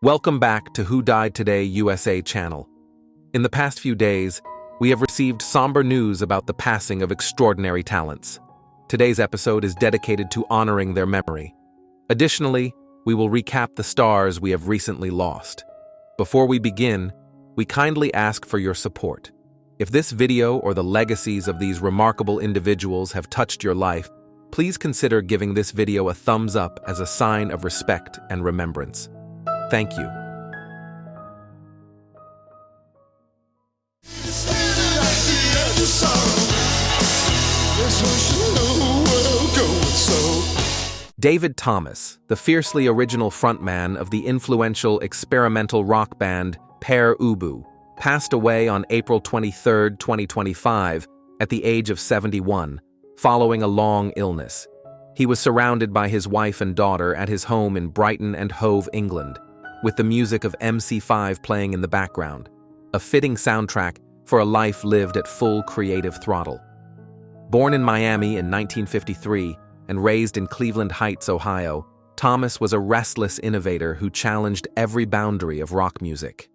Welcome back to Who Died Today USA channel. In the past few days, we have received somber news about the passing of extraordinary talents. Today's episode is dedicated to honoring their memory. Additionally, we will recap the stars we have recently lost. Before we begin, we kindly ask for your support. If this video or the legacies of these remarkable individuals have touched your life, please consider giving this video a thumbs up as a sign of respect and remembrance. Thank you. David Thomas, the fiercely original frontman of the influential experimental rock band Pere Ubu, passed away on April 23, 2025, at the age of 71, following a long illness. He was surrounded by his wife and daughter at his home in Brighton and Hove, England, with the music of MC5 playing in the background, a fitting soundtrack for a life lived at full creative throttle. Born in Miami in 1953 and raised in Cleveland Heights, Ohio, Thomas was a restless innovator who challenged every boundary of rock music.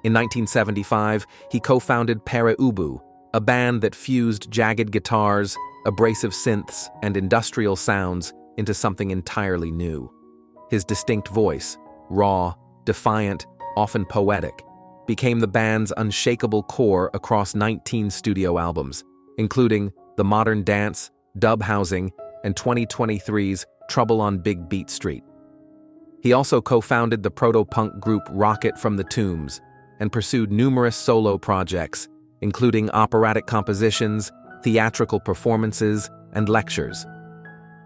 In 1975, he co-founded Pere Ubu, a band that fused jagged guitars, abrasive synths, and industrial sounds into something entirely new. His distinct voice, raw, defiant, often poetic, became the band's unshakable core across 19 studio albums, including The Modern Dance, Dub Housing, and 2023's Trouble on Big Beat Street. He also co-founded the proto-punk group Rocket from the Tombs and pursued numerous solo projects, including operatic compositions, theatrical performances, and lectures.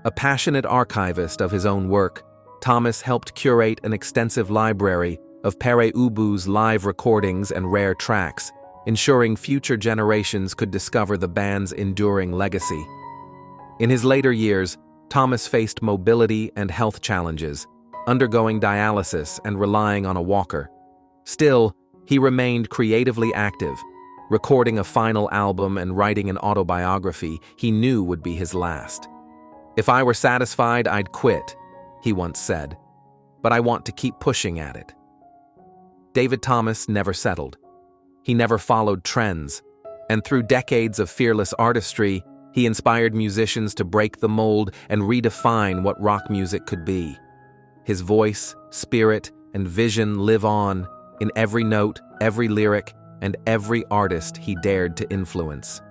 A passionate archivist of his own work, Thomas helped curate an extensive library of Pere Ubu's live recordings and rare tracks, ensuring future generations could discover the band's enduring legacy. In his later years, Thomas faced mobility and health challenges, undergoing dialysis and relying on a walker. Still, he remained creatively active, recording a final album and writing an autobiography he knew would be his last. "If I were satisfied, I'd quit," he once said, "but I want to keep pushing at it." David Thomas never settled. He never followed trends, and through decades of fearless artistry, he inspired musicians to break the mold and redefine what rock music could be. His voice, spirit, and vision live on in every note, every lyric, and every artist he dared to influence.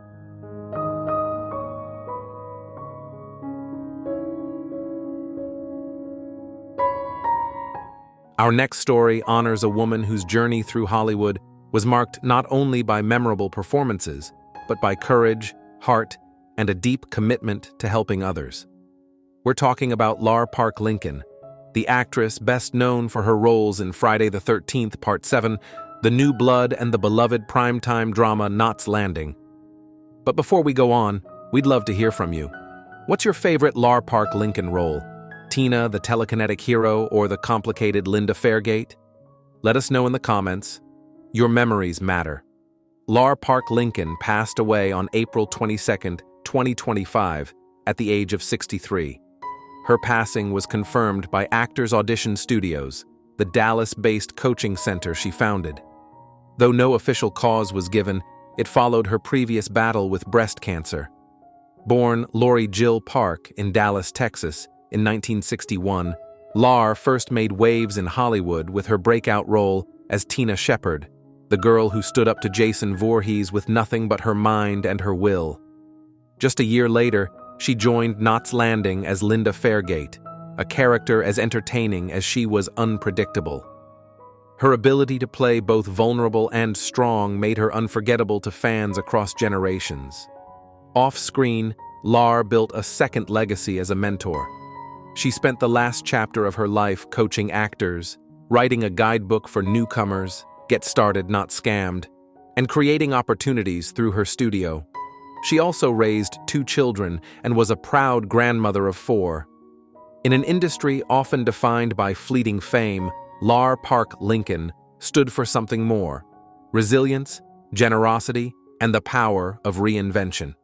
Our next story honors a woman whose journey through Hollywood was marked not only by memorable performances, but by courage, heart, and a deep commitment to helping others. We're talking about Lar Park Lincoln, the actress best known for her roles in Friday the 13th, Part 7, The New Blood, and the beloved primetime drama Knots Landing. But before we go on, we'd love to hear from you. What's your favorite Lar Park Lincoln role? Tina, the telekinetic hero, or the complicated Linda Fairgate? Let us know in the comments. Your memories matter. Lar Park Lincoln passed away on April 22, 2025, at the age of 63. Her passing was confirmed by Actors Audition Studios, the Dallas-based coaching center she founded. Though no official cause was given, it followed her previous battle with breast cancer. Born Lori Jill Park in Dallas, Texas, in 1961, Lar first made waves in Hollywood with her breakout role as Tina Shepard, the girl who stood up to Jason Voorhees with nothing but her mind and her will. Just a year later, she joined Knots Landing as Linda Fairgate, a character as entertaining as she was unpredictable. Her ability to play both vulnerable and strong made her unforgettable to fans across generations. Off-screen, Lar built a second legacy as a mentor. She spent the last chapter of her life coaching actors, writing a guidebook for newcomers, Get Started Not Scammed, and creating opportunities through her studio. She also raised 2 children and was a proud grandmother of 4. In an industry often defined by fleeting fame, Lar Park Lincoln stood for something more: resilience, generosity, and the power of reinvention.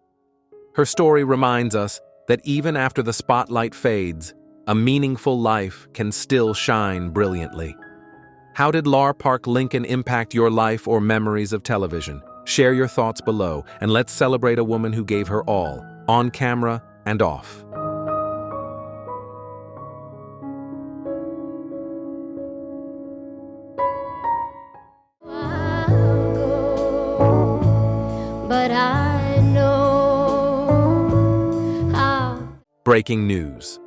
Her story reminds us that even after the spotlight fades, a meaningful life can still shine brilliantly. How did Lar Park Lincoln impact your life or memories of television? Share your thoughts below, and let's celebrate a woman who gave her all, on camera and off. But I know how. Breaking news.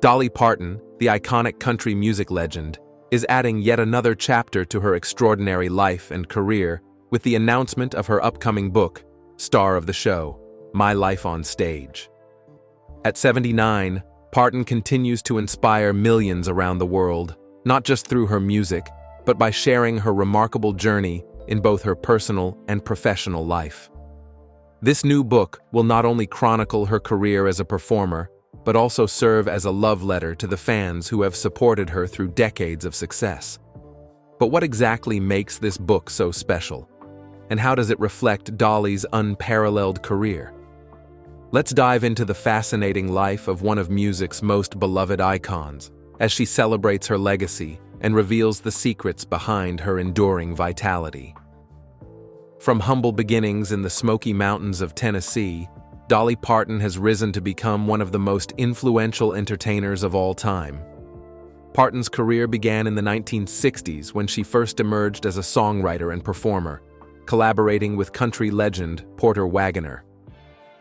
Dolly Parton, the iconic country music legend, is adding yet another chapter to her extraordinary life and career with the announcement of her upcoming book, star of the show, My Life on Stage. At 79, Parton continues to inspire millions around the world, not just through her music, but by sharing her remarkable journey in both her personal and professional life. This new book will not only chronicle her career as a performer, but also serve as a love letter to the fans who have supported her through decades of success. But what exactly makes this book so special? And how does it reflect Dolly's unparalleled career? Let's dive into the fascinating life of one of music's most beloved icons, as she celebrates her legacy and reveals the secrets behind her enduring vitality. From humble beginnings in the Smoky Mountains of Tennessee, Dolly Parton has risen to become one of the most influential entertainers of all time. Parton's career began in the 1960s when she first emerged as a songwriter and performer, collaborating with country legend Porter Wagoner.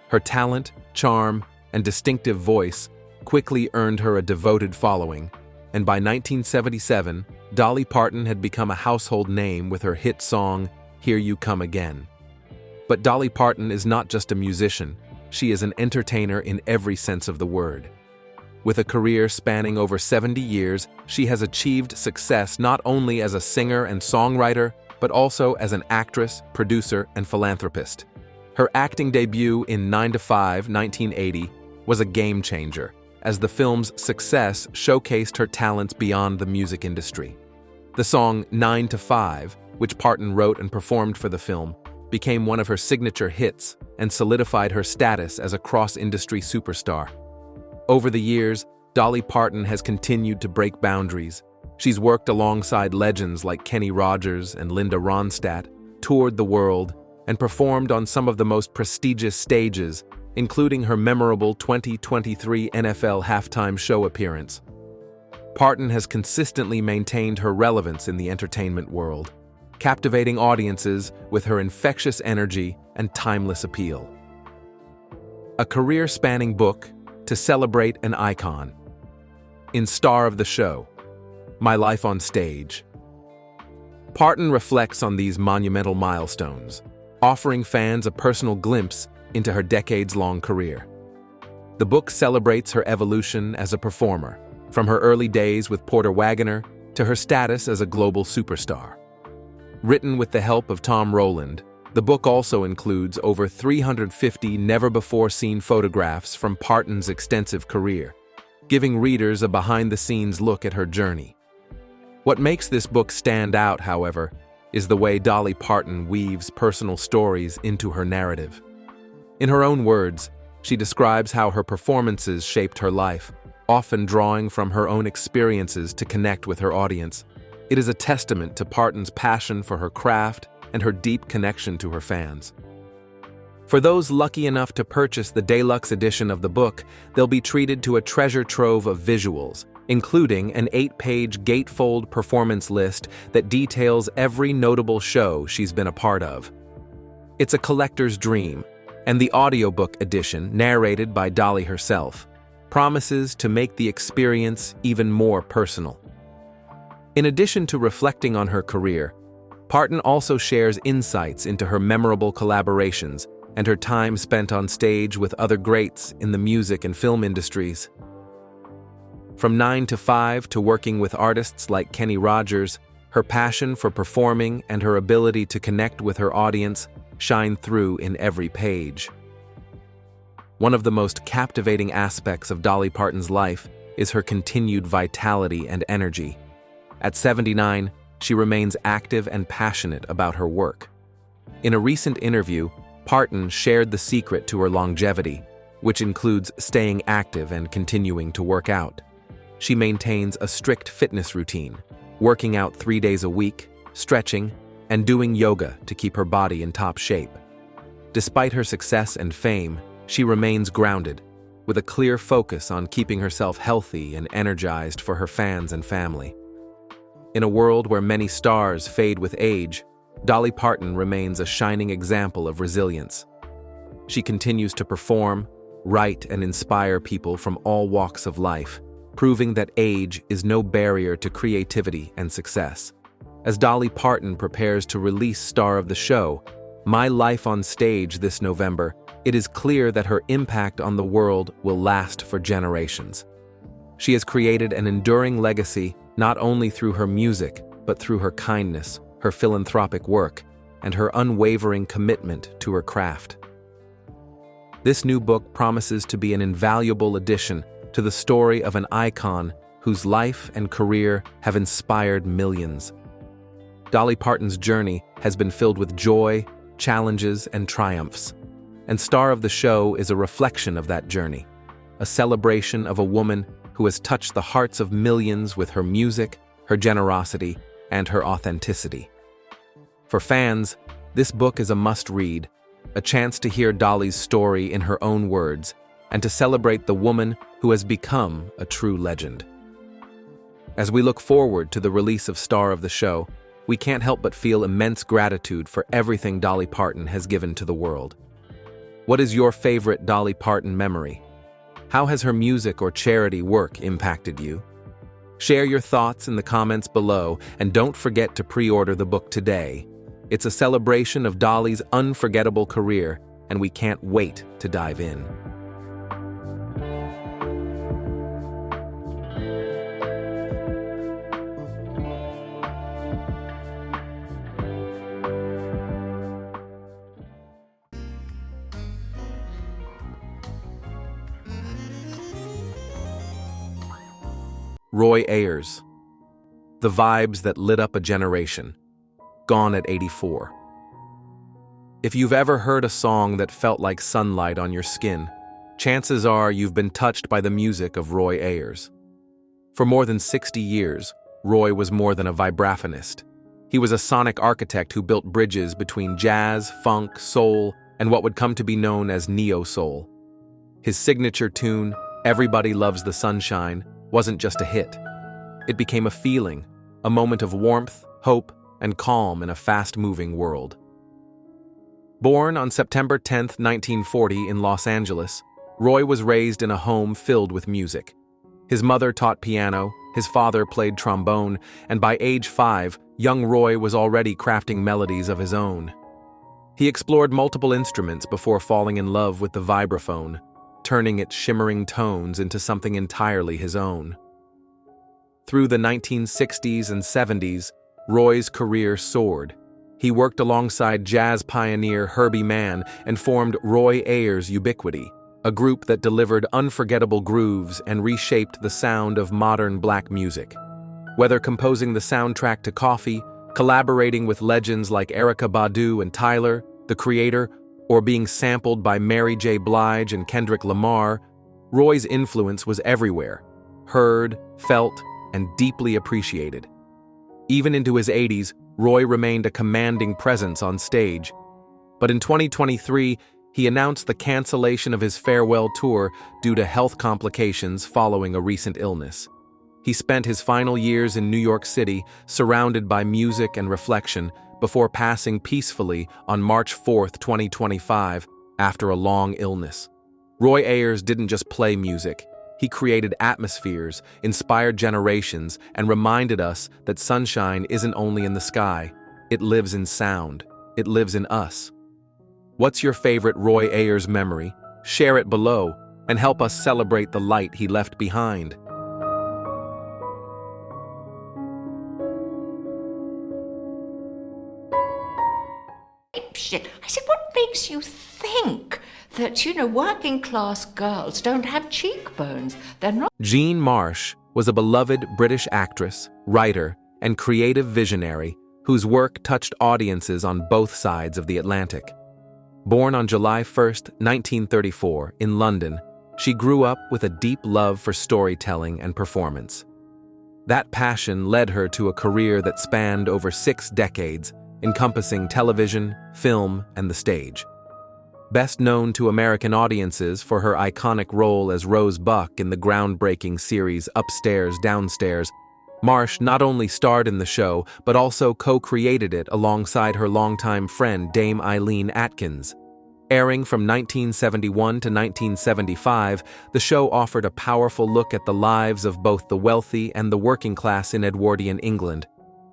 Her talent, charm, and distinctive voice quickly earned her a devoted following, and by 1977, Dolly Parton had become a household name with her hit song, Here You Come Again. But Dolly Parton is not just a musician, she is an entertainer in every sense of the word. With a career spanning over 70 years, she has achieved success not only as a singer and songwriter, but also as an actress, producer, and philanthropist. Her acting debut in 9 to 5, 1980, was a game changer, as the film's success showcased her talents beyond the music industry. The song 9 to 5, which Parton wrote and performed for the film, became one of her signature hits and solidified her status as a cross-industry superstar. Over the years, Dolly Parton has continued to break boundaries. She's worked alongside legends like Kenny Rogers and Linda Ronstadt, toured the world, and performed on some of the most prestigious stages, including her memorable 2023 NFL halftime show appearance. Parton has consistently maintained her relevance in the entertainment world, captivating audiences with her infectious energy and timeless appeal. A career-spanning book to celebrate an icon. In Star of the Show, My Life on Stage. Parton reflects on these monumental milestones, offering fans a personal glimpse into her decades-long career. The book celebrates her evolution as a performer, from her early days with Porter Wagoner to her status as a global superstar. Written with the help of Tom Rowland, the book also includes over 350 never-before-seen photographs from Parton's extensive career, giving readers a behind-the-scenes look at her journey. What makes this book stand out, however, is the way Dolly Parton weaves personal stories into her narrative. In her own words, she describes how her performances shaped her life, often drawing from her own experiences to connect with her audience. It is a testament to Parton's passion for her craft and her deep connection to her fans. For those lucky enough to purchase the deluxe edition of the book, they'll be treated to a treasure trove of visuals, including an 8-page gatefold performance list that details every notable show she's been a part of. It's a collector's dream, and the audiobook edition, narrated by Dolly herself, promises to make the experience even more personal. In addition to reflecting on her career, Parton also shares insights into her memorable collaborations and her time spent on stage with other greats in the music and film industries. From 9 to 5 to working with artists like Kenny Rogers, her passion for performing and her ability to connect with her audience shine through in every page. One of the most captivating aspects of Dolly Parton's life is her continued vitality and energy. At 79, she remains active and passionate about her work. In a recent interview, Parton shared the secret to her longevity, which includes staying active and continuing to work out. She maintains a strict fitness routine, working out 3 days a week, stretching, and doing yoga to keep her body in top shape. Despite her success and fame, she remains grounded, with a clear focus on keeping herself healthy and energized for her fans and family. In a world where many stars fade with age, Dolly Parton remains a shining example of resilience. She continues to perform, write, and inspire people from all walks of life, proving that age is no barrier to creativity and success. As Dolly Parton prepares to release Star of the Show, My Life on Stage this November, it is clear that her impact on the world will last for generations. She has created an enduring legacy not only through her music, but through her kindness, her philanthropic work, and her unwavering commitment to her craft. This new book promises to be an invaluable addition to the story of an icon whose life and career have inspired millions. Dolly Parton's journey has been filled with joy, challenges, and triumphs, and Star of the Show is a reflection of that journey, a celebration of a woman who has touched the hearts of millions with her music, her generosity, and her authenticity. For fans, this book is a must-read, a chance to hear Dolly's story in her own words, and to celebrate the woman who has become a true legend. As we look forward to the release of Star of the Show, we can't help but feel immense gratitude for everything Dolly Parton has given to the world. What is your favorite Dolly Parton memory? How has her music or charity work impacted you? Share your thoughts in the comments below, and don't forget to pre-order the book today. It's a celebration of Dolly's unforgettable career, and we can't wait to dive in. Roy Ayers. The vibes that lit up a generation. Gone at 84. If you've ever heard a song that felt like sunlight on your skin, chances are you've been touched by the music of Roy Ayers. For more than 60 years, Roy was more than a vibraphonist. He was a sonic architect who built bridges between jazz, funk, soul, and what would come to be known as neo-soul. His signature tune, Everybody Loves the Sunshine, wasn't just a hit. It became a feeling, a moment of warmth, hope, and calm in a fast-moving world. Born on September 10, 1940 in Los Angeles, Roy was raised in a home filled with music. His mother taught piano, his father played trombone, and by age 5, young Roy was already crafting melodies of his own. He explored multiple instruments before falling in love with the vibraphone, turning its shimmering tones into something entirely his own. Through the 1960s and 70s, Roy's career soared. He worked alongside jazz pioneer Herbie Mann and formed Roy Ayers Ubiquity, a group that delivered unforgettable grooves and reshaped the sound of modern black music. Whether composing the soundtrack to Coffee, collaborating with legends like Erykah Badu and Tyler, the Creator, or being sampled by Mary J. Blige and Kendrick Lamar, Roy's influence was everywhere, heard, felt, and deeply appreciated. Even into his 80s, Roy remained a commanding presence on stage. But in 2023, he announced the cancellation of his farewell tour due to health complications following a recent illness. He spent his final years in New York City, surrounded by music and reflection, before passing peacefully on March 4, 2025, after a long illness. Roy Ayers didn't just play music. He created atmospheres, inspired generations, and reminded us that sunshine isn't only in the sky. It lives in sound. It lives in us. What's your favorite Roy Ayers memory? Share it below and help us celebrate the light he left behind. Shit. I said, what makes you think that, working class girls don't have cheekbones? They're not. Jean Marsh was a beloved British actress, writer, and creative visionary whose work touched audiences on both sides of the Atlantic. Born on July 1, 1934, in London, she grew up with a deep love for storytelling and performance. That passion led her to a career that spanned over 6 decades, encompassing television, film, and the stage. Best known to American audiences for her iconic role as Rose Buck in the groundbreaking series Upstairs, Downstairs, Marsh not only starred in the show, but also co-created it alongside her longtime friend Dame Eileen Atkins. Airing from 1971 to 1975, the show offered a powerful look at the lives of both the wealthy and the working class in Edwardian England.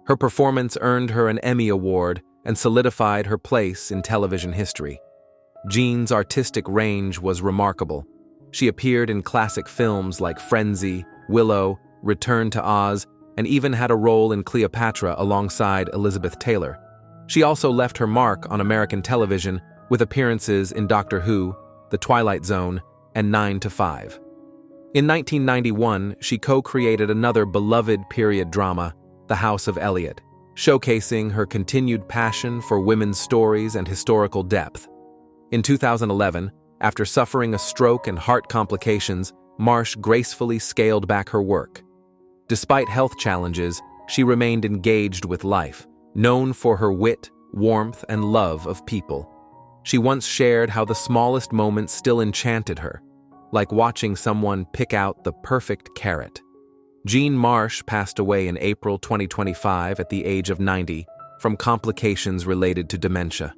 Her performance earned her an Emmy Award and solidified her place in television history. Jean's artistic range was remarkable. She appeared in classic films like Frenzy, Willow, Return to Oz, and even had a role in Cleopatra alongside Elizabeth Taylor. She also left her mark on American television with appearances in Doctor Who, The Twilight Zone, and 9 to 5. In 1991, she co-created another beloved period drama, The House of Elliot, showcasing her continued passion for women's stories and historical depth. In 2011, after suffering a stroke and heart complications, Marsh gracefully scaled back her work. Despite health challenges, she remained engaged with life, known for her wit, warmth, and love of people. She once shared how the smallest moments still enchanted her, like watching someone pick out the perfect carrot. Jean Marsh passed away in April 2025 at the age of 90 from complications related to dementia.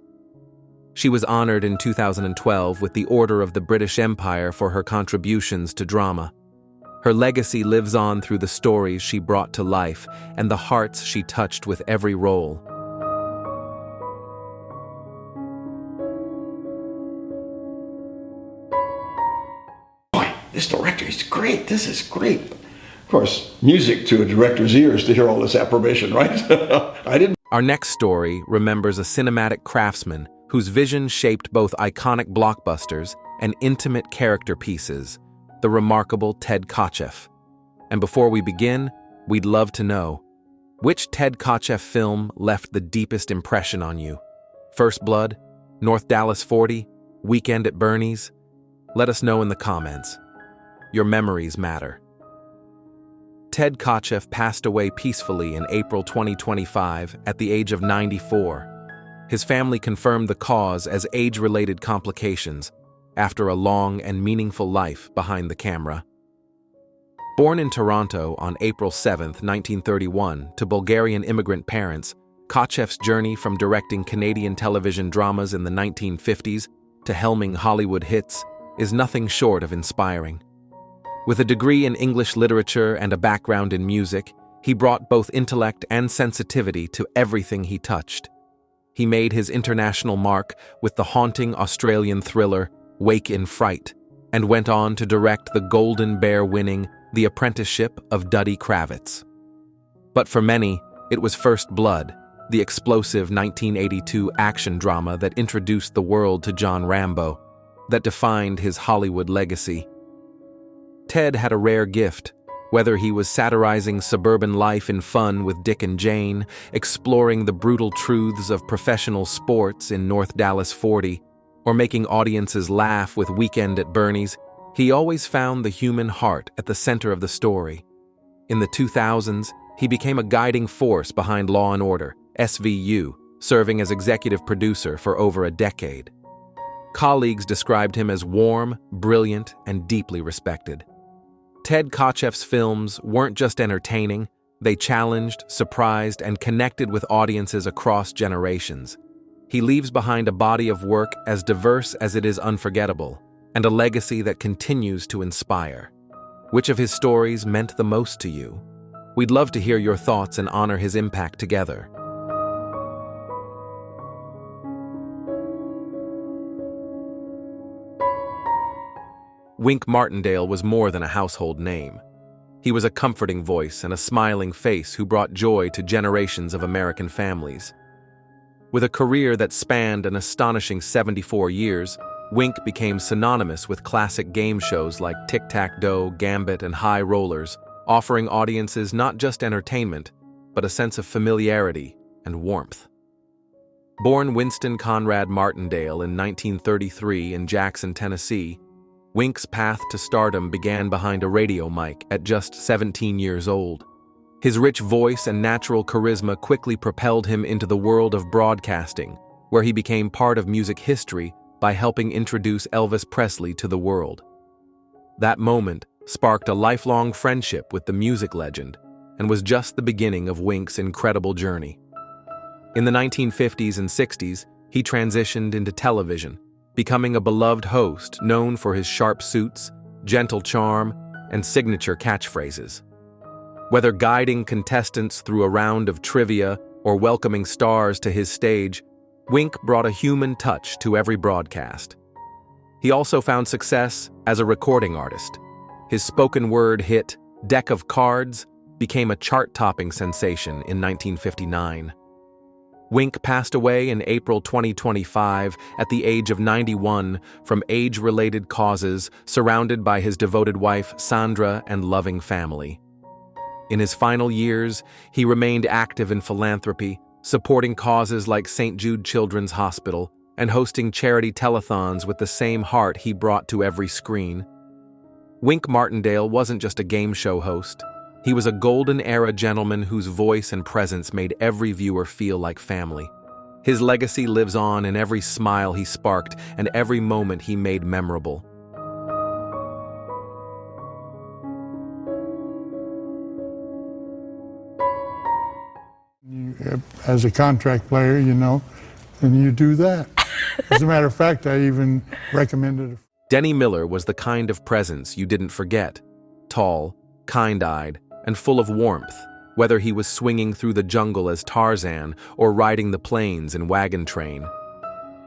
She was honored in 2012 with the Order of the British Empire for her contributions to drama. Her legacy lives on through the stories she brought to life and the hearts she touched with every role. Boy, this director is great. This is great. Of course, music to a director's ears to hear all this approbation, right? Our next story remembers a cinematic craftsman whose vision shaped both iconic blockbusters and intimate character pieces, the remarkable Ted Kotcheff. And before we begin, we'd love to know, which Ted Kotcheff film left the deepest impression on you? First Blood? North Dallas 40? Weekend at Bernie's? Let us know in the comments. Your memories matter. Ted Kotcheff passed away peacefully in April 2025 at the age of 94. His family confirmed the cause as age-related complications after a long and meaningful life behind the camera. Born in Toronto on April 7, 1931, to Bulgarian immigrant parents, Kotcheff's journey from directing Canadian television dramas in the 1950s to helming Hollywood hits is nothing short of inspiring. With a degree in English literature and a background in music, he brought both intellect and sensitivity to everything he touched. He made his international mark with the haunting Australian thriller Wake in Fright, and went on to direct the Golden Bear-winning The Apprenticeship of Duddy Kravitz. But for many, it was First Blood, the explosive 1982 action drama that introduced the world to John Rambo, that defined his Hollywood legacy. Ted had a rare gift, whether he was satirizing suburban life in Fun with Dick and Jane, exploring the brutal truths of professional sports in North Dallas 40, or making audiences laugh with Weekend at Bernie's, he always found the human heart at the center of the story. In the 2000s, he became a guiding force behind Law & Order, SVU, serving as executive producer for over a decade. Colleagues described him as warm, brilliant, and deeply respected. Ted Kotcheff's films weren't just entertaining, they challenged, surprised, and connected with audiences across generations. He leaves behind a body of work as diverse as it is unforgettable, and a legacy that continues to inspire. Which of his stories meant the most to you? We'd love to hear your thoughts and honor his impact together. Wink Martindale was more than a household name. He was a comforting voice and a smiling face who brought joy to generations of American families. With a career that spanned an astonishing 74 years, Wink became synonymous with classic game shows like Tic-Tac-Dough, Gambit, and High Rollers, offering audiences not just entertainment, but a sense of familiarity and warmth. Born Winston Conrad Martindale in 1933 in Jackson, Tennessee, Wink's path to stardom began behind a radio mic at just 17 years old. His rich voice and natural charisma quickly propelled him into the world of broadcasting, where he became part of music history by helping introduce Elvis Presley to the world. That moment sparked a lifelong friendship with the music legend and was just the beginning of Wink's incredible journey. In the 1950s and 60s, he transitioned into television, becoming a beloved host known for his sharp suits, gentle charm, and signature catchphrases. Whether guiding contestants through a round of trivia or welcoming stars to his stage, Wink brought a human touch to every broadcast. He also found success as a recording artist. His spoken word hit, "Deck of Cards," became a chart-topping sensation in 1959. Wink passed away in April 2025 at the age of 91 from age-related causes, surrounded by his devoted wife, Sandra, and loving family. In his final years, he remained active in philanthropy, supporting causes like St. Jude Children's Hospital and hosting charity telethons with the same heart he brought to every screen. Wink Martindale wasn't just a game show host. He was a golden-era gentleman whose voice and presence made every viewer feel like family. His legacy lives on in every smile he sparked and every moment he made memorable. As a contract player, and you do that. As a matter of fact, I even recommended it. Denny Miller was the kind of presence you didn't forget. Tall, kind-eyed, and full of warmth, whether he was swinging through the jungle as Tarzan or riding the plains in Wagon Train.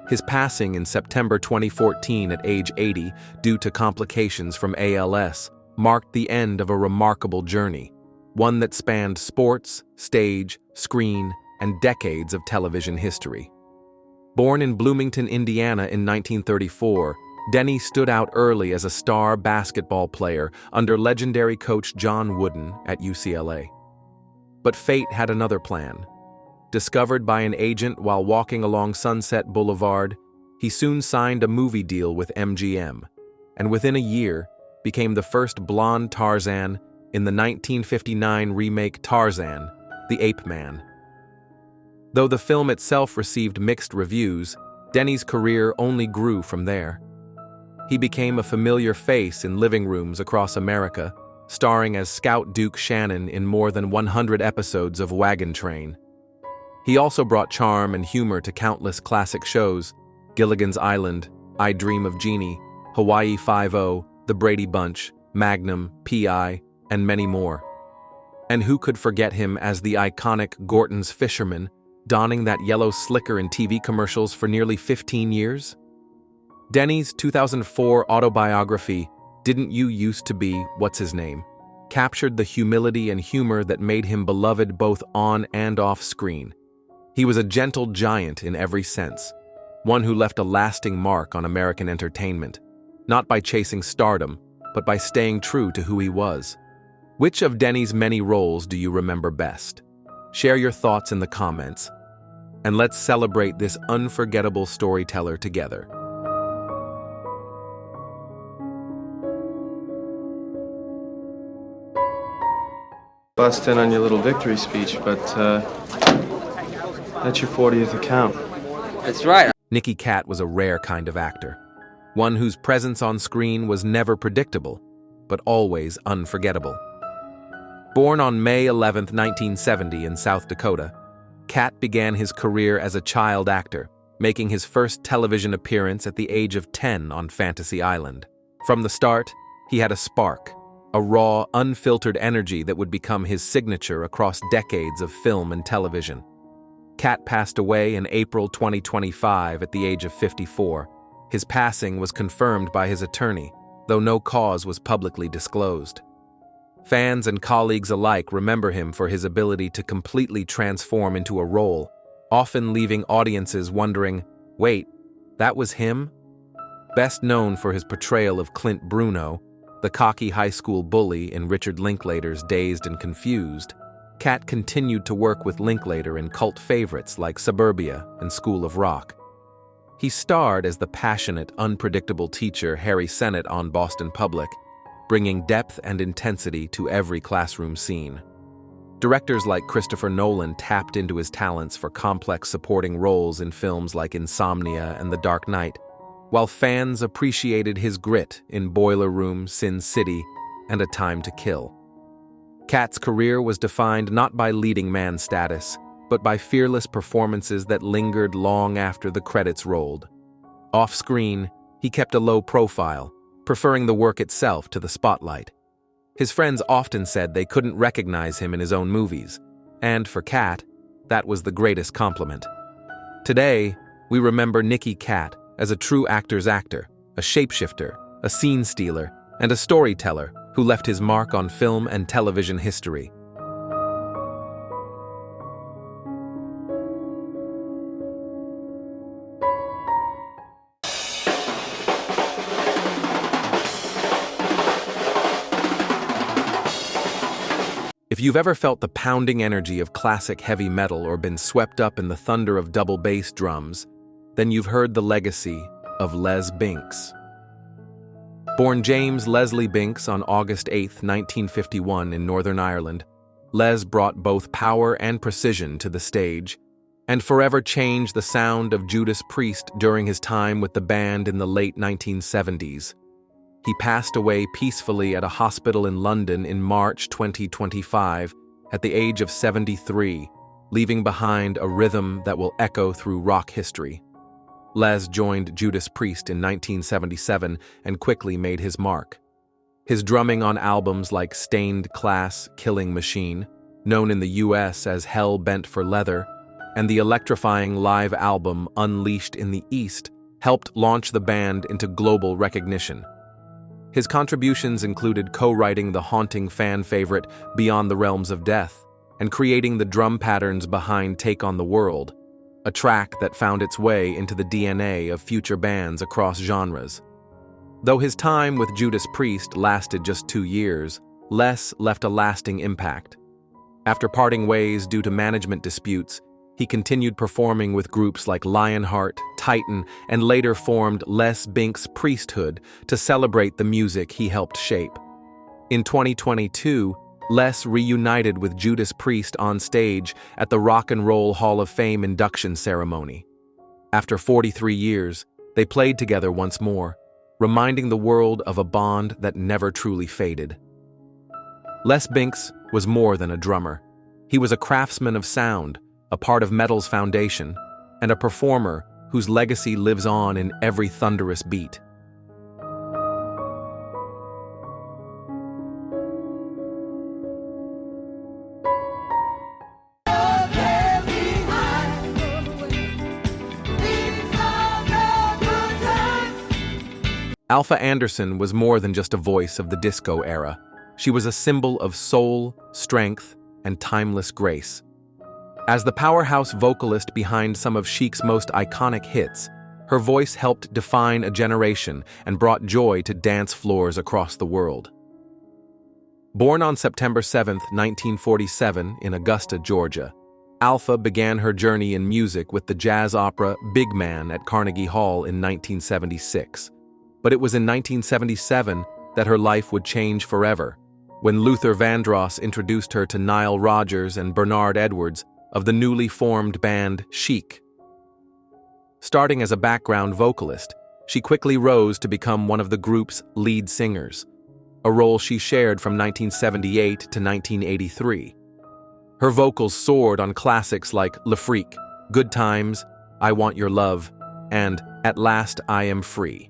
His passing in September 2014 at age 80 due to complications from ALS marked the end of a remarkable journey, one that spanned sports, stage, screen, and decades of television history. Born in Bloomington, Indiana in 1934, Denny stood out early as a star basketball player under legendary coach John Wooden at UCLA. But fate had another plan. Discovered by an agent while walking along Sunset Boulevard, he soon signed a movie deal with MGM, and within a year became the first blonde Tarzan in the 1959 remake Tarzan, the Ape Man. Though the film itself received mixed reviews, Denny's career only grew from there. He became a familiar face in living rooms across America, starring as Scout Duke Shannon in more than 100 episodes of Wagon Train. He also brought charm and humor to countless classic shows: Gilligan's Island, I Dream of Jeannie, Hawaii Five-0, The Brady Bunch, Magnum, P.I., and many more. And who could forget him as the iconic Gorton's fisherman, donning that yellow slicker in TV commercials for nearly 15 years? Denny's 2004 autobiography, Didn't You Used to Be What's His Name, captured the humility and humor that made him beloved both on and off screen. He was a gentle giant in every sense, one who left a lasting mark on American entertainment, not by chasing stardom, but by staying true to who he was. Which of Denny's many roles do you remember best? Share your thoughts in the comments, and let's celebrate this unforgettable storyteller together. Bust in on your little victory speech, but that's your 40th account. That's right. Nikki Cat was a rare kind of actor, one whose presence on screen was never predictable, but always unforgettable. Born on May 11, 1970 in South Dakota, Cat began his career as a child actor, making his first television appearance at the age of 10 on Fantasy Island. From the start, he had a spark, a raw, unfiltered energy that would become his signature across decades of film and television. Cat passed away in April 2025 at the age of 54. His passing was confirmed by his attorney, though no cause was publicly disclosed. Fans and colleagues alike remember him for his ability to completely transform into a role, often leaving audiences wondering, wait, that was him? Best known for his portrayal of Clint Bruno, the cocky high school bully in Richard Linklater's Dazed and Confused, Cat continued to work with Linklater in cult favorites like Suburbia and School of Rock. He starred as the passionate, unpredictable teacher Harry Sennett on Boston Public, bringing depth and intensity to every classroom scene. Directors like Christopher Nolan tapped into his talents for complex supporting roles in films like Insomnia and The Dark Knight, while fans appreciated his grit in Boiler Room, Sin City, and A Time to Kill. Cat's career was defined not by leading man status, but by fearless performances that lingered long after the credits rolled. Off-screen, he kept a low profile, preferring the work itself to the spotlight. His friends often said they couldn't recognize him in his own movies, and for Cat, that was the greatest compliment. Today, we remember Nikki Cat as a true actor's actor, a shapeshifter, a scene stealer, and a storyteller who left his mark on film and television history. If you've ever felt the pounding energy of classic heavy metal or been swept up in the thunder of double bass drums, then you've heard the legacy of Les Binks. Born James Leslie Binks on August 8, 1951 in Northern Ireland, Les brought both power and precision to the stage, and forever changed the sound of Judas Priest during his time with the band in the late 1970s. He passed away peacefully at a hospital in London in March 2025 at the age of 73, leaving behind a rhythm that will echo through rock history. Les joined Judas Priest in 1977 and quickly made his mark. His drumming on albums like Stained Class, Killing Machine, known in the US as Hell Bent for Leather, and the electrifying live album Unleashed in the East helped launch the band into global recognition. His contributions included co-writing the haunting fan favorite Beyond the Realms of Death and creating the drum patterns behind Take on the World, a track that found its way into the DNA of future bands across genres. Though his time with Judas Priest lasted just 2 years, Les left a lasting impact. After parting ways due to management disputes, he continued performing with groups like Lionheart, Titan, and later formed Les Binks Priesthood to celebrate the music he helped shape. In 2022, Les reunited with Judas Priest on stage at the Rock and Roll Hall of Fame induction ceremony. After 43 years, they played together once more, reminding the world of a bond that never truly faded. Les Binks was more than a drummer. He was a craftsman of sound, a part of metal's foundation, and a performer whose legacy lives on in every thunderous beat. Alfa Anderson was more than just a voice of the disco era. She was a symbol of soul, strength, and timeless grace. As the powerhouse vocalist behind some of Chic's most iconic hits, her voice helped define a generation and brought joy to dance floors across the world. Born on September 7, 1947, in Augusta, Georgia, Alfa began her journey in music with the jazz opera Big Man at Carnegie Hall in 1976. But it was in 1977 that her life would change forever, when Luther Vandross introduced her to Nile Rodgers and Bernard Edwards of the newly formed band Chic. Starting as a background vocalist, she quickly rose to become one of the group's lead singers, a role she shared from 1978 to 1983. Her vocals soared on classics like Le Freak, Good Times, I Want Your Love, and At Last I Am Free.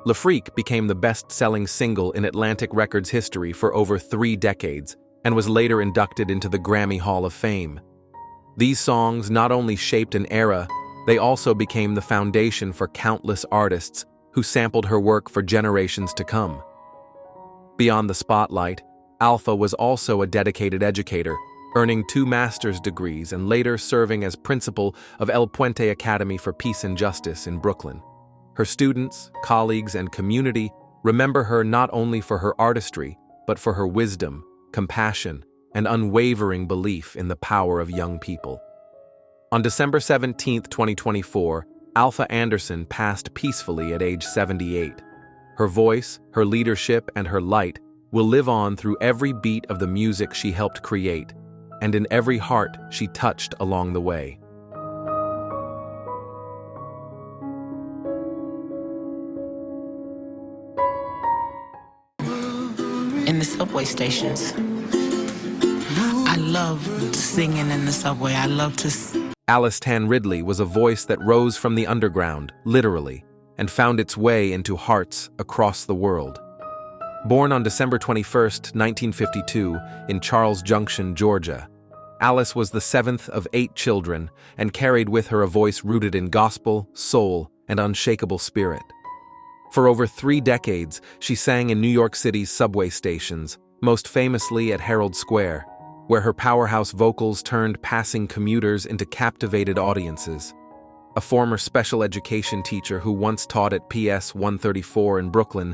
Le Freak became the best-selling single in Atlantic Records history for over 3 decades and was later inducted into the Grammy Hall of Fame. These songs not only shaped an era, they also became the foundation for countless artists who sampled her work for generations to come. Beyond the spotlight, Alfa was also a dedicated educator, earning 2 master's degrees and later serving as principal of El Puente Academy for Peace and Justice in Brooklyn. Her students, colleagues, and community remember her not only for her artistry, but for her wisdom, compassion, and unwavering belief in the power of young people. On December 17, 2024, Alfa Anderson passed peacefully at age 78. Her voice, her leadership, and her light will live on through every beat of the music she helped create, and in every heart she touched along the way. In the subway stations. I love singing in the subway. I love to... Alice Tan Ridley was a voice that rose from the underground, literally, and found its way into hearts across the world. Born on December 21, 1952, in Charles Junction, Georgia, Alice was the seventh of 8 children and carried with her a voice rooted in gospel, soul, and unshakable spirit. For over 3 decades, she sang in New York City's subway stations, most famously at Herald Square, where her powerhouse vocals turned passing commuters into captivated audiences. A former special education teacher who once taught at PS 134 in Brooklyn,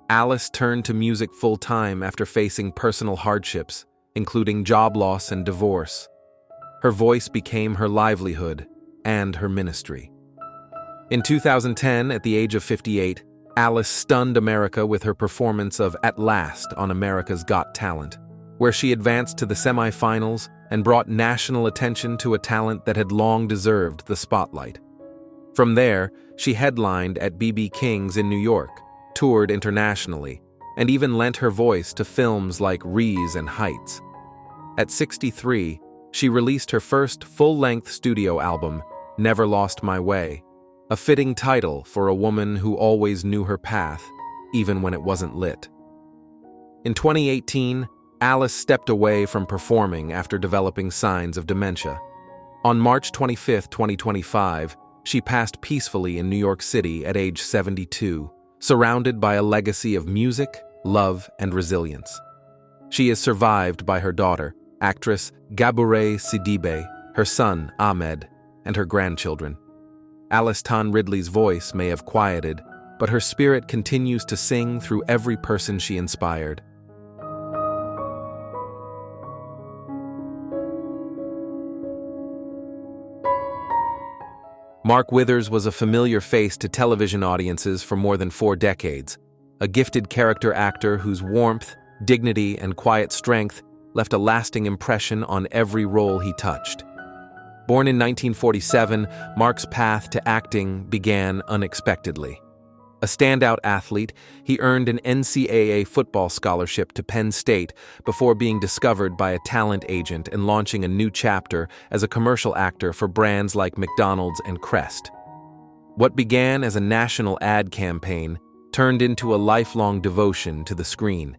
Alice turned to music full-time after facing personal hardships, including job loss and divorce. Her voice became her livelihood and her ministry. In 2010, at the age of 58, Alice stunned America with her performance of At Last on America's Got Talent, where she advanced to the semifinals and brought national attention to a talent that had long deserved the spotlight. From there, she headlined at B.B. King's in New York, toured internationally, and even lent her voice to films like Rees and Heights. At 63, she released her first full-length studio album, Never Lost My Way, a fitting title for a woman who always knew her path, even when it wasn't lit. In 2018, Alice stepped away from performing after developing signs of dementia. On March 25, 2025, she passed peacefully in New York City at age 72, surrounded by a legacy of music, love, and resilience. She is survived by her daughter, actress Gabourey Sidibe, her son, Ahmed, and her grandchildren. Alice Tan Ridley's voice may have quieted, but her spirit continues to sing through every person she inspired. Mark Withers was a familiar face to television audiences for more than 4 decades, a gifted character actor whose warmth, dignity, and quiet strength left a lasting impression on every role he touched. Born in 1947, Mark's path to acting began unexpectedly. A standout athlete, he earned an NCAA football scholarship to Penn State before being discovered by a talent agent and launching a new chapter as a commercial actor for brands like McDonald's and Crest. What began as a national ad campaign turned into a lifelong devotion to the screen.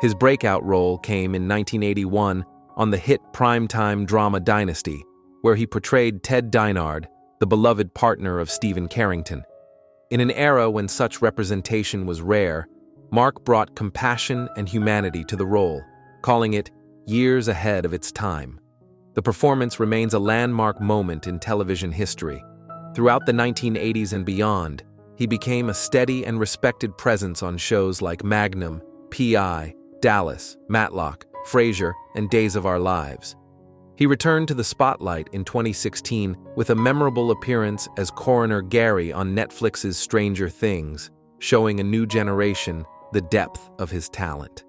His breakout role came in 1981 on the hit primetime drama Dynasty, where he portrayed Ted Dinard, the beloved partner of Stephen Carrington. In an era when such representation was rare, Mark brought compassion and humanity to the role, calling it years ahead of its time. The performance remains a landmark moment in television history. Throughout the 1980s and beyond, he became a steady and respected presence on shows like Magnum, P.I., Dallas, Matlock, Frasier, and Days of Our Lives. He returned to the spotlight in 2016 with a memorable appearance as Coroner Gary on Netflix's Stranger Things, showing a new generation the depth of his talent.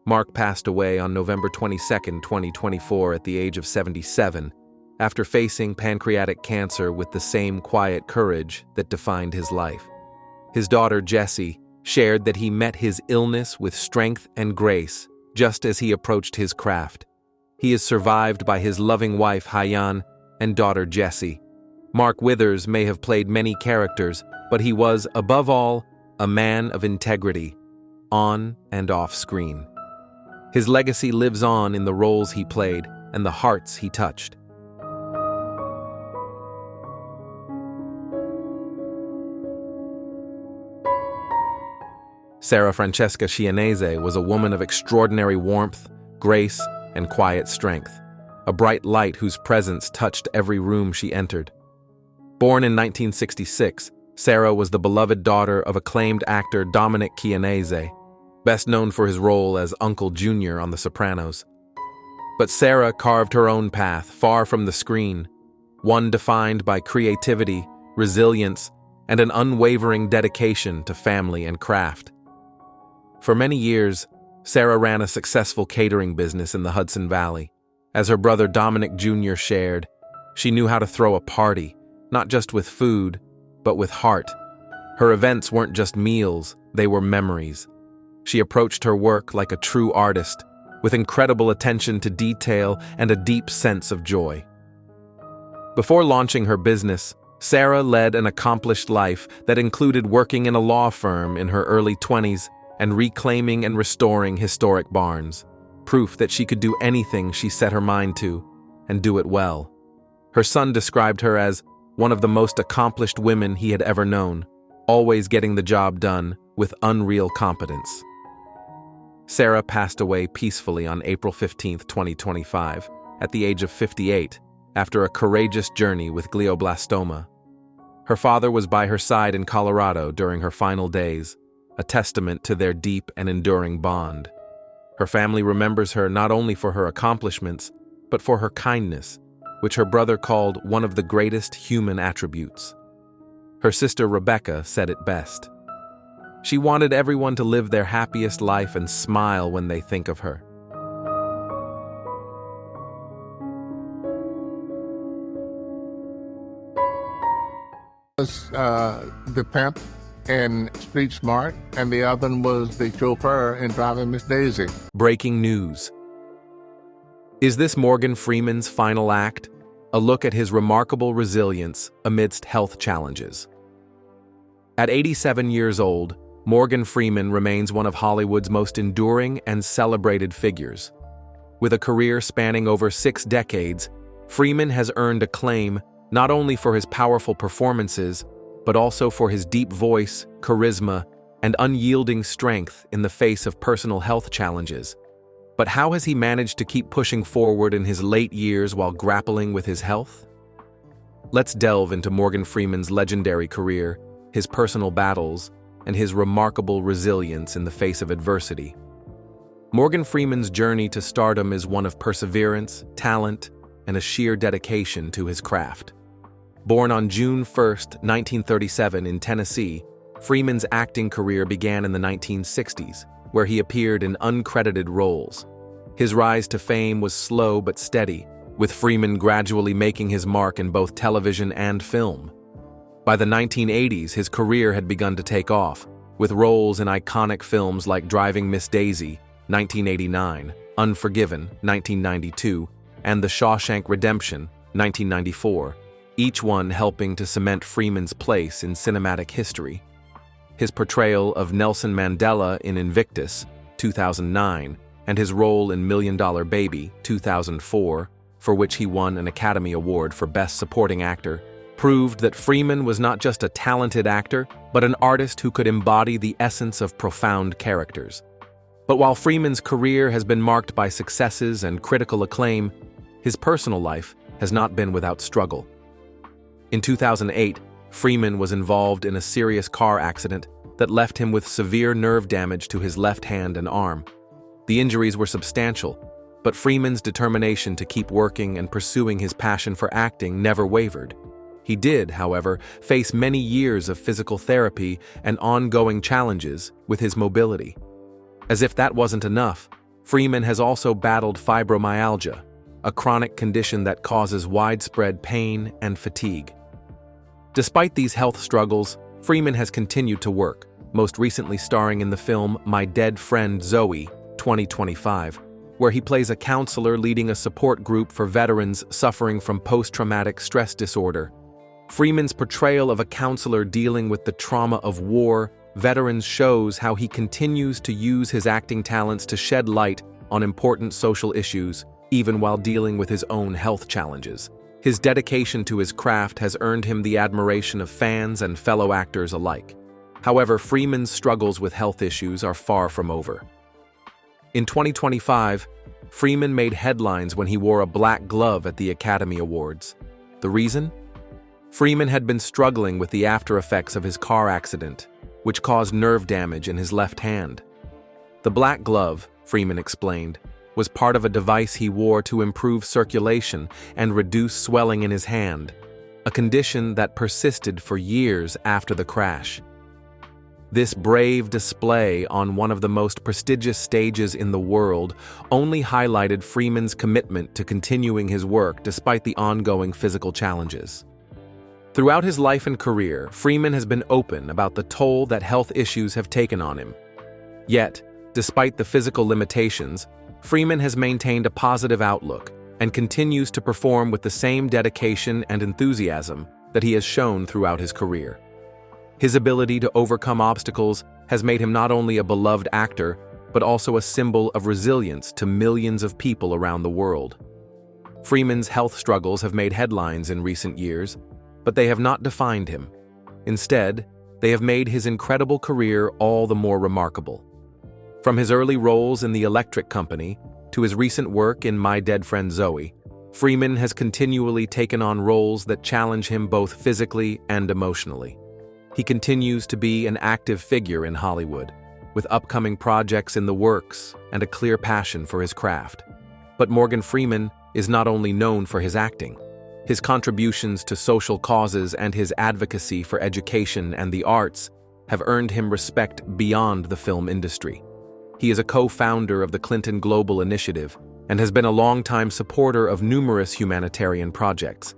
Mark passed away on November 22, 2024 at the age of 77, after facing pancreatic cancer with the same quiet courage that defined his life. His daughter, Jessie, shared that he met his illness with strength and grace, just as he approached his craft. He is survived by his loving wife, Hayan, and daughter, Jessie. Mark Withers may have played many characters, but he was, above all, a man of integrity, on and off screen. His legacy lives on in the roles he played and the hearts he touched. Sarah Francesca Kianese was a woman of extraordinary warmth, grace, and quiet strength, a bright light whose presence touched every room she entered. Born in 1966, Sarah was the beloved daughter of acclaimed actor Dominic Kianese, best known for his role as Uncle Junior on The Sopranos. But Sarah carved her own path far from the screen, one defined by creativity, resilience, and an unwavering dedication to family and craft. For many years, Sarah ran a successful catering business in the Hudson Valley. As her brother Dominic Jr. shared, she knew how to throw a party, not just with food, but with heart. Her events weren't just meals, they were memories. She approached her work like a true artist, with incredible attention to detail and a deep sense of joy. Before launching her business, Sarah led an accomplished life that included working in a law firm in her early 20s and reclaiming and restoring historic barns, proof that she could do anything she set her mind to, and do it well. Her son described her as one of the most accomplished women he had ever known, always getting the job done with unreal competence. Sarah passed away peacefully on April 15, 2025, at the age of 58, after a courageous journey with glioblastoma. Her father was by her side in Colorado during her final days, a testament to their deep and enduring bond. Her family remembers her not only for her accomplishments, but for her kindness, which her brother called one of the greatest human attributes. Her sister Rebecca said it best. She wanted everyone to live their happiest life and smile when they think of her. The pimp in Street Smart, and the other one was the chauffeur in Driving Miss Daisy. Breaking news. Is this Morgan Freeman's final act? A look at his remarkable resilience amidst health challenges. At 87 years old, Morgan Freeman remains one of Hollywood's most enduring and celebrated figures. With a career spanning over 6 decades, Freeman has earned acclaim not only for his powerful performances, but also for his deep voice, charisma, and unyielding strength in the face of personal health challenges. But how has he managed to keep pushing forward in his late years while grappling with his health? Let's delve into Morgan Freeman's legendary career, his personal battles, and his remarkable resilience in the face of adversity. Morgan Freeman's journey to stardom is one of perseverance, talent, and a sheer dedication to his craft. Born on June 1, 1937 in Tennessee, Freeman's acting career began in the 1960s, where he appeared in uncredited roles. His rise to fame was slow but steady, with Freeman gradually making his mark in both television and film. By the 1980s, his career had begun to take off, with roles in iconic films like Driving Miss Daisy, 1989, Unforgiven, 1992, and The Shawshank Redemption, 1994, each one helping to cement Freeman's place in cinematic history. His portrayal of Nelson Mandela in Invictus, 2009, and his role in $1 Million Baby, 2004, for which he won an Academy Award for Best Supporting Actor, proved that Freeman was not just a talented actor, but an artist who could embody the essence of profound characters. But while Freeman's career has been marked by successes and critical acclaim, his personal life has not been without struggle. In 2008, Freeman was involved in a serious car accident that left him with severe nerve damage to his left hand and arm. The injuries were substantial, but Freeman's determination to keep working and pursuing his passion for acting never wavered. He did, however, face many years of physical therapy and ongoing challenges with his mobility. As if that wasn't enough, Freeman has also battled fibromyalgia, a chronic condition that causes widespread pain and fatigue. Despite these health struggles, Freeman has continued to work, most recently starring in the film My Dead Friend Zoe, 2025, where he plays a counselor leading a support group for veterans suffering from post-traumatic stress disorder. Freeman's portrayal of a counselor dealing with the trauma of war veterans shows how he continues to use his acting talents to shed light on important social issues, even while dealing with his own health challenges. His dedication to his craft has earned him the admiration of fans and fellow actors alike. However, Freeman's struggles with health issues are far from over. In 2025, Freeman made headlines when he wore a black glove at the Academy Awards. The reason? Freeman had been struggling with the after effects of his car accident, which caused nerve damage in his left hand. The black glove, Freeman explained, was part of a device he wore to improve circulation and reduce swelling in his hand, a condition that persisted for years after the crash. This brave display on one of the most prestigious stages in the world only highlighted Freeman's commitment to continuing his work despite the ongoing physical challenges. Throughout his life and career, Freeman has been open about the toll that health issues have taken on him. Yet, despite the physical limitations, Freeman has maintained a positive outlook and continues to perform with the same dedication and enthusiasm that he has shown throughout his career. His ability to overcome obstacles has made him not only a beloved actor, but also a symbol of resilience to millions of people around the world. Freeman's health struggles have made headlines in recent years, but they have not defined him. Instead, they have made his incredible career all the more remarkable. From his early roles in The Electric Company to his recent work in My Dead Friend Zoe, Freeman has continually taken on roles that challenge him both physically and emotionally. He continues to be an active figure in Hollywood, with upcoming projects in the works and a clear passion for his craft. But Morgan Freeman is not only known for his acting. His contributions to social causes and his advocacy for education and the arts have earned him respect beyond the film industry. He is a co-founder of the Clinton Global Initiative and has been a longtime supporter of numerous humanitarian projects.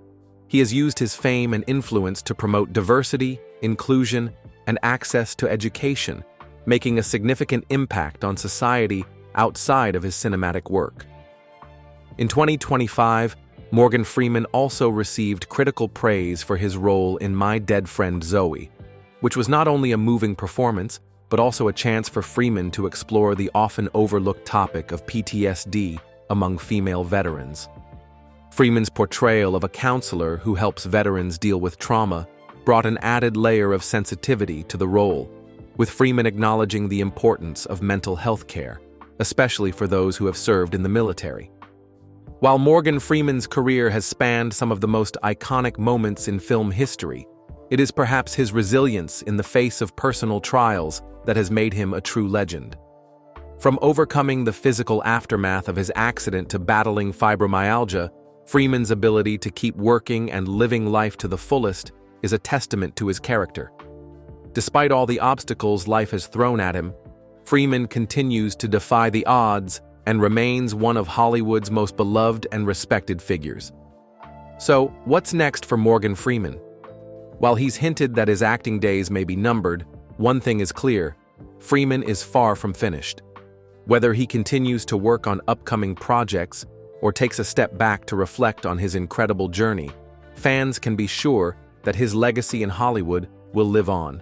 He has used his fame and influence to promote diversity, inclusion, and access to education, making a significant impact on society outside of his cinematic work. In 2025, Morgan Freeman also received critical praise for his role in My Dead Friend Zoe, which was not only a moving performance, but also a chance for Freeman to explore the often overlooked topic of PTSD among female veterans. Freeman's portrayal of a counselor who helps veterans deal with trauma brought an added layer of sensitivity to the role, with Freeman acknowledging the importance of mental health care, especially for those who have served in the military. While Morgan Freeman's career has spanned some of the most iconic moments in film history, it is perhaps his resilience in the face of personal trials that has made him a true legend. From overcoming the physical aftermath of his accident to battling fibromyalgia, Freeman's ability to keep working and living life to the fullest is a testament to his character. Despite all the obstacles life has thrown at him, Freeman continues to defy the odds and remains one of Hollywood's most beloved and respected figures. So, what's next for Morgan Freeman? While he's hinted that his acting days may be numbered, one thing is clear: Freeman is far from finished. Whether he continues to work on upcoming projects or takes a step back to reflect on his incredible journey, fans can be sure that his legacy in Hollywood will live on.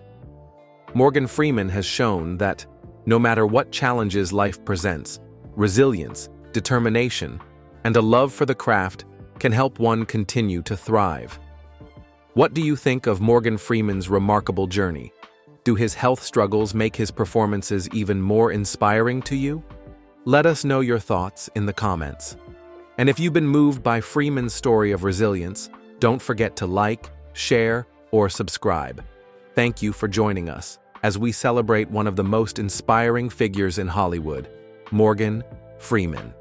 Morgan Freeman has shown that, no matter what challenges life presents, resilience, determination, and a love for the craft can help one continue to thrive. What do you think of Morgan Freeman's remarkable journey? Do his health struggles make his performances even more inspiring to you? Let us know your thoughts in the comments. And if you've been moved by Freeman's story of resilience, don't forget to like, share, or subscribe. Thank you for joining us as we celebrate one of the most inspiring figures in Hollywood, Morgan Freeman.